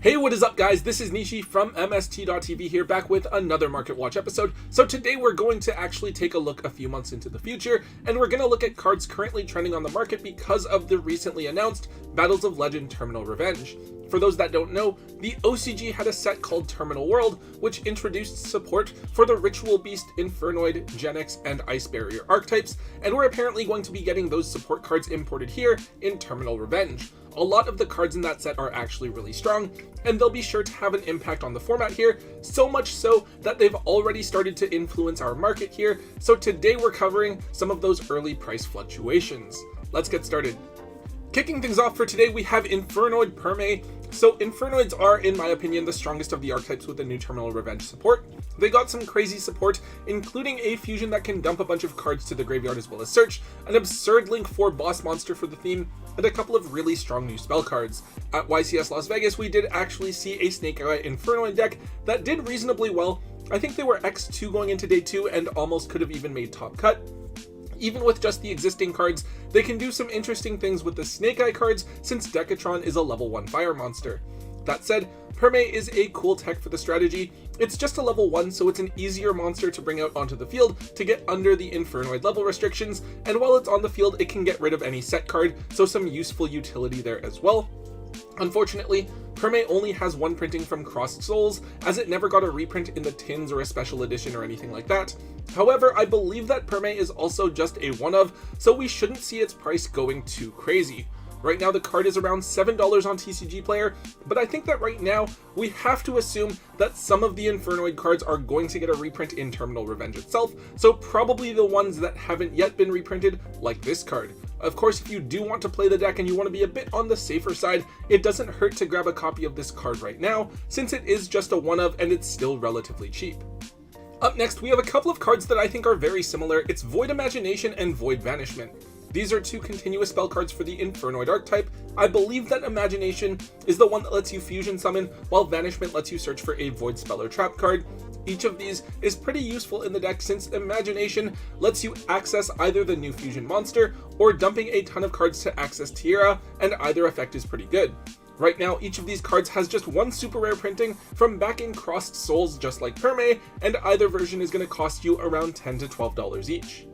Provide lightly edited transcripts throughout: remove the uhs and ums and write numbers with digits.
Hey, what is up guys? This is Nishi from MST.TV here, back with another Market Watch episode. So today we're going to actually take a look a few months into the future, and we're going to look at cards currently trending on the market because of the recently announced Battles of Legend Terminal Revenge. For those that don't know, the OCG had a set called Terminal World, which introduced support for the Ritual Beast, Infernoid, GenX, and Ice Barrier archetypes, and we're apparently going to be getting those support cards imported here in Terminal Revenge. A lot of the cards in that set are actually really strong, and they'll be sure to have an impact on the format here, so much so that they've already started to influence our market here. So today we're covering some of those early price fluctuations. Let's get started. Kicking things off for today, we have Infernoid Perme. So Infernoids are, in my opinion, the strongest of the archetypes with the new Terminal Revenge support. They got some crazy support, including a fusion that can dump a bunch of cards to the graveyard as well as search, an absurd Link 4 boss monster for the theme, and a couple of really strong new spell cards. At YCS Las Vegas, we did actually see a Snake Eye Infernoid deck that did reasonably well. I think they were X2 going into day 2 and almost could have even made top cut. Even with just the existing cards, they can do some interesting things with the Snake Eye cards since Decatron is a level 1 fire monster. That said, Perme is a cool tech for the strategy. It's just a level 1, so it's an easier monster to bring out onto the field to get under the Infernoid level restrictions, and while it's on the field, it can get rid of any set card, so some useful utility there as well. Unfortunately, Perme only has one printing from Crossed Souls, as it never got a reprint in the tins or a special edition or anything like that. However, I believe that Perme is also just a one-of, so we shouldn't see its price going too crazy. Right now the card is around $7 on TCG Player, but I think that right now we have to assume that some of the Infernoid cards are going to get a reprint in Terminal Revenge itself, so probably the ones that haven't yet been reprinted, like this card. Of course, if you do want to play the deck and you want to be a bit on the safer side, it doesn't hurt to grab a copy of this card right now, since it is just a one-of and it's still relatively cheap. Up next, we have a couple of cards that I think are very similar. It's Void Imagination and Void Vanishment. These are two continuous spell cards for the Infernoid archetype. I believe that Imagination is the one that lets you fusion summon, while Vanishment lets you search for a Void spell or trap card. Each of these is pretty useful in the deck since Imagination lets you access either the new fusion monster or dumping a ton of cards to access Tierra, and either effect is pretty good. Right now, each of these cards has just one super rare printing from back in Crossed Souls, just like Perme, and either version is going to cost you around $10 to $12 each.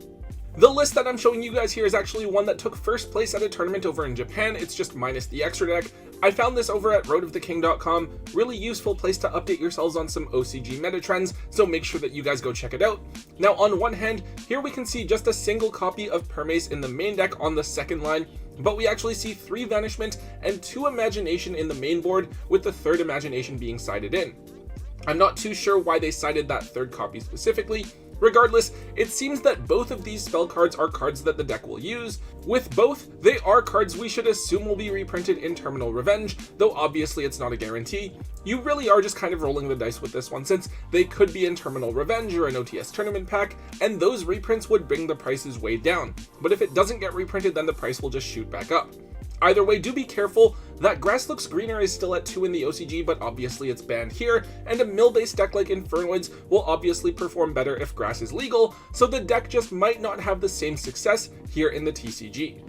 The list that I'm showing you guys here is actually one that took first place at a tournament over in Japan. It's just minus the extra deck. I found this over at roadoftheking.com. Really useful place to update yourselves on some OCG meta trends, so make sure that you guys go check it out. Now, on one hand, here we can see just a single copy of Permes in the main deck on the second line, but we actually see 3 Vanishment and 2 Imagination in the main board, with the third Imagination being sided in. I'm not too sure why they sided that third copy specifically. Regardless, it seems that both of these spell cards are cards that the deck will use. With both, they are cards we should assume will be reprinted in Terminal Revenge, though obviously it's not a guarantee. You really are just kind of rolling the dice with this one, since they could be in Terminal Revenge or an OTS tournament pack, and those reprints would bring the prices way down. But if it doesn't get reprinted, then the price will just shoot back up. Either way, do be careful. That Grass Looks Greener is still at 2 in the OCG, but obviously it's banned here, and a mill-based deck like Infernoids will obviously perform better if grass is legal, so the deck just might not have the same success here in the TCG.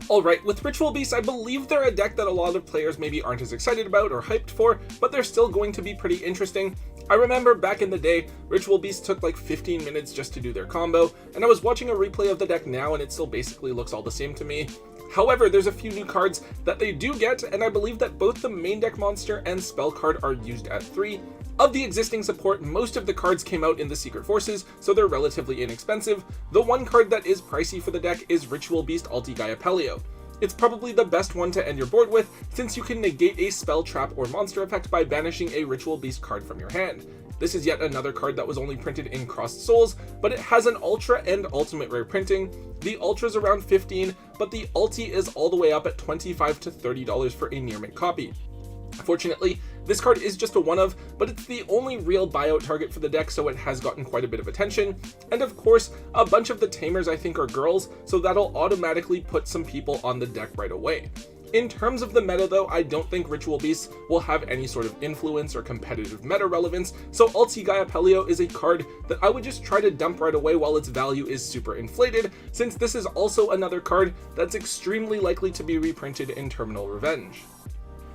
Alright, with Ritual Beasts, I believe they're a deck that a lot of players maybe aren't as excited about or hyped for, but they're still going to be pretty interesting. I remember back in the day, Ritual Beasts took like 15 minutes just to do their combo, and I was watching a replay of the deck now and it still basically looks all the same to me. However, there's a few new cards that they do get, and I believe that both the main deck monster and spell card are used at 3. Of the existing support, most of the cards came out in the Secret Forces, so they're relatively inexpensive. The one card that is pricey for the deck is Ritual Beast ulti-gaiapelio. It's probably the best one to end your board with, since you can negate a spell, trap, or monster effect by banishing a Ritual Beast card from your hand. This is yet another card that was only printed in Crossed Souls, but it has an Ultra and Ultimate rare printing. The Ultra's around 15, but the Ulti is all the way up at $25 to $30 for a near mint copy. Fortunately, this card is just a one-of, but it's the only real buyout target for the deck, so it has gotten quite a bit of attention. And of course, a bunch of the tamers I think are girls, so that'll automatically put some people on the deck right away. In terms of the meta though, I don't think Ritual Beasts will have any sort of influence or competitive meta relevance, so ulti-gaiapelio is a card that I would just try to dump right away while its value is super inflated, since this is also another card that's extremely likely to be reprinted in Terminal Revenge.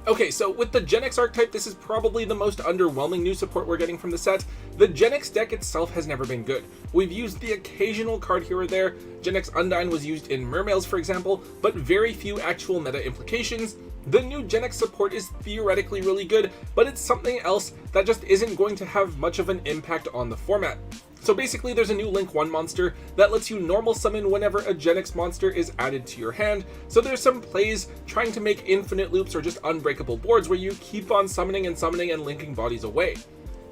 Okay, so with the GenX archetype, this is probably the most underwhelming new support we're getting from the set. The GenX deck itself has never been good. We've used the occasional card here or there. GenX Undyne was used in Mermails, for example, but very few actual meta implications. The new GenX support is theoretically really good, but it's something else that just isn't going to have much of an impact on the format. So basically there's a new Link 1 monster that lets you normal summon whenever a GenX monster is added to your hand, so there's some plays trying to make infinite loops or just unbreakable boards where you keep on summoning and linking bodies away.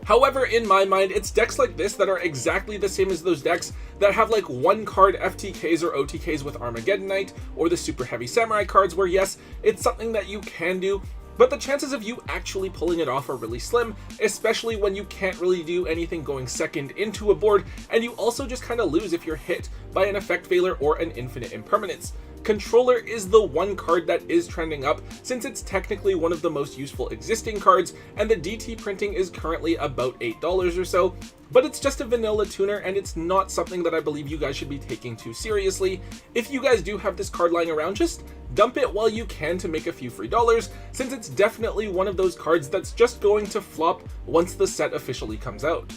However, in my mind, it's decks like this that are exactly the same as those decks that have like one card FTKs or OTKs with Armageddon Knight, or the super heavy samurai cards where yes, it's something that you can do, but the chances of you actually pulling it off are really slim, especially when you can't really do anything going second into a board, and you also just kind of lose if you're hit by an effect failure or an infinite impermanence. Controller is the one card that is trending up, since it's technically one of the most useful existing cards, and the DT printing is currently about $8 or so, but it's just a vanilla tuner and it's not something that I believe you guys should be taking too seriously. If you guys do have this card lying around, just dump it while you can to make a few free dollars, since it's definitely one of those cards that's just going to flop once the set officially comes out.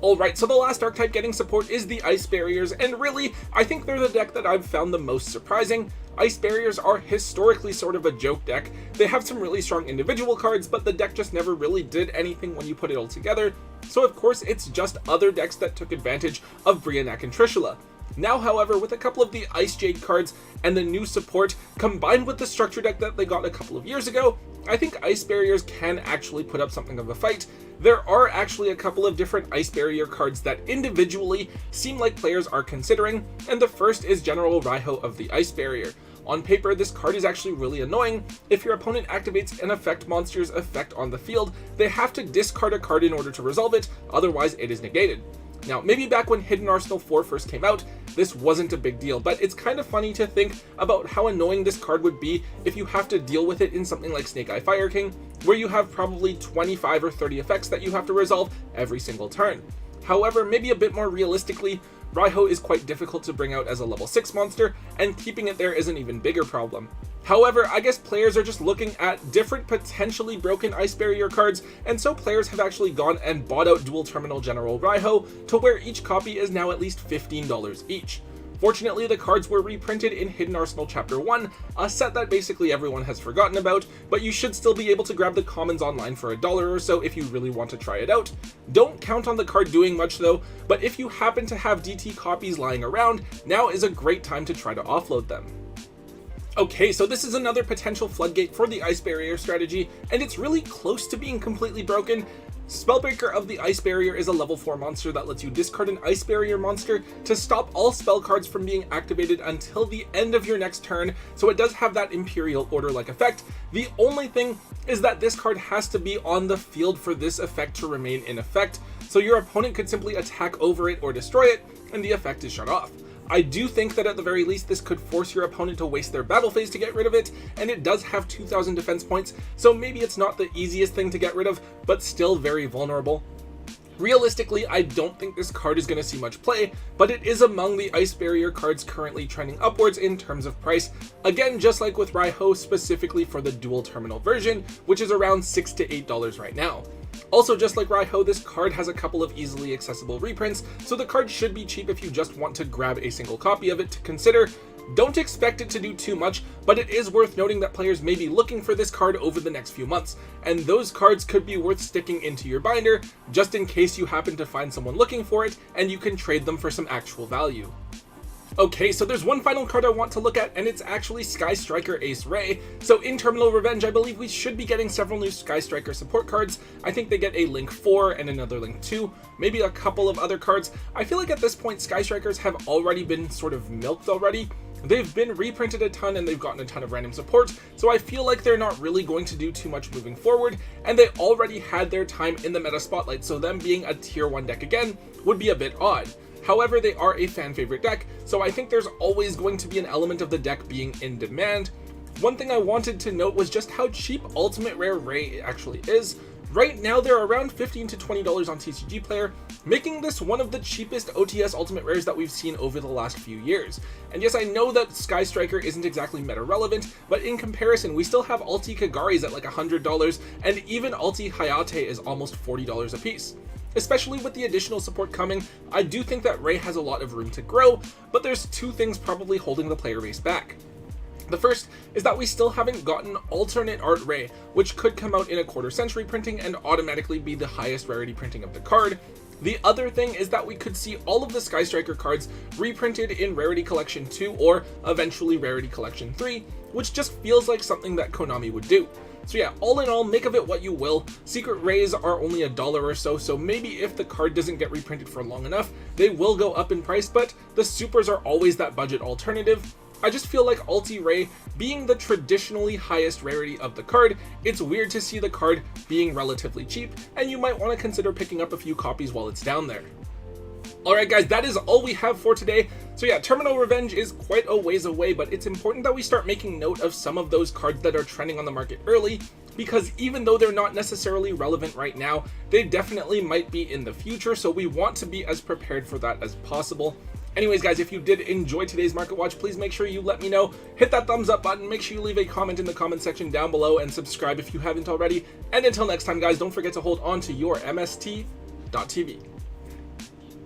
Alright, so the last archetype getting support is the Ice Barriers, and really, I think they're the deck that I've found the most surprising. Ice Barriers are historically sort of a joke deck. They have some really strong individual cards, but the deck just never really did anything when you put it all together, so of course it's just other decks that took advantage of Brionac and Trishula. Now, however, with a couple of the Ice Jade cards and the new support, combined with the structure deck that they got a couple of years ago, I think Ice Barriers can actually put up something of a fight. There are actually a couple of different Ice Barrier cards that individually seem like players are considering, and the first is General Raiho of the Ice Barrier. On paper, this card is actually really annoying. If your opponent activates an effect monster's effect on the field, they have to discard a card in order to resolve it, otherwise it is negated. Now, maybe back when Hidden Arsenal 4 first came out, this wasn't a big deal, but it's kind of funny to think about how annoying this card would be if you have to deal with it in something like Snake Eye Fire King, where you have probably 25 or 30 effects that you have to resolve every single turn. However, maybe a bit more realistically, Raiho is quite difficult to bring out as a level 6 monster, and keeping it there is an even bigger problem. However, I guess players are just looking at different potentially broken Ice Barrier cards, and so players have actually gone and bought out Dual Terminal General Raiho to where each copy is now at least $15 each. Fortunately, the cards were reprinted in Hidden Arsenal Chapter 1, a set that basically everyone has forgotten about, but you should still be able to grab the commons online for $1 or so if you really want to try it out. Don't count on the card doing much though, but if you happen to have DT copies lying around, now is a great time to try to offload them. Okay, so this is another potential floodgate for the Ice Barrier strategy, and it's really close to being completely broken. Spellbreaker of the Ice Barrier is a level 4 monster that lets you discard an Ice Barrier monster to stop all spell cards from being activated until the end of your next turn, so it does have that Imperial Order-like effect. The only thing is that this card has to be on the field for this effect to remain in effect, so your opponent could simply attack over it or destroy it, and the effect is shut off. I do think that at the very least this could force your opponent to waste their battle phase to get rid of it, and it does have 2,000 defense points, so maybe it's not the easiest thing to get rid of, but still very vulnerable. Realistically, I don't think this card is going to see much play, but it is among the Ice Barrier cards currently trending upwards in terms of price, again just like with Raiho, specifically for the dual terminal version, which is around $6 to $8 right now. Also, just like Raiho, this card has a couple of easily accessible reprints, so the card should be cheap if you just want to grab a single copy of it to consider. Don't expect it to do too much, but it is worth noting that players may be looking for this card over the next few months, and those cards could be worth sticking into your binder, just in case you happen to find someone looking for it, and you can trade them for some actual value. Okay, so there's one final card I want to look at, and it's actually Sky Striker Ace Ray. So in Terminal Revenge, I believe we should be getting several new Sky Striker support cards. I think they get a Link 4 and another Link 2, maybe a couple of other cards. I feel like at this point, Sky Strikers have already been sort of milked already. They've been reprinted a ton and they've gotten a ton of random support, so I feel like they're not really going to do too much moving forward, and they already had their time in the meta spotlight, so them being a tier 1 deck again would be a bit odd. However, they are a fan favorite deck, so I think there's always going to be an element of the deck being in demand. One thing I wanted to note was just how cheap Ultimate Rare Ray actually is. Right now they're around $15 to $20 on TCG Player, making this one of the cheapest OTS Ultimate Rares that we've seen over the last few years. And yes, I know that Sky Striker isn't exactly meta relevant, but in comparison, we still have ulti-Kagaris at like $100, and even ulti-Hayate is almost $40 a piece. Especially with the additional support coming, I do think that Ray has a lot of room to grow, but there's two things probably holding the player base back. The first is that we still haven't gotten alternate art Ray, which could come out in a quarter century printing and automatically be the highest rarity printing of the card. The other thing is that we could see all of the Sky Striker cards reprinted in Rarity Collection 2 or eventually Rarity Collection 3, which just feels like something that Konami would do. So yeah, all in all, make of it what you will. Secret Rays are only $1 or so, so maybe if the card doesn't get reprinted for long enough, they will go up in price, but the supers are always that budget alternative. I just feel like Ulti Ray being the traditionally highest rarity of the card, it's weird to see the card being relatively cheap, and you might want to consider picking up a few copies while it's down there. Alright guys, that is all we have for today. So yeah, Terminal Revenge is quite a ways away, but it's important that we start making note of some of those cards that are trending on the market early, because even though they're not necessarily relevant right now, they definitely might be in the future, so we want to be as prepared for that as possible. Anyways guys, if you did enjoy today's Market Watch, please make sure you let me know. Hit that thumbs up button, make sure you leave a comment in the comment section down below, and subscribe if you haven't already. And until next time guys, don't forget to hold on to your MST.TV.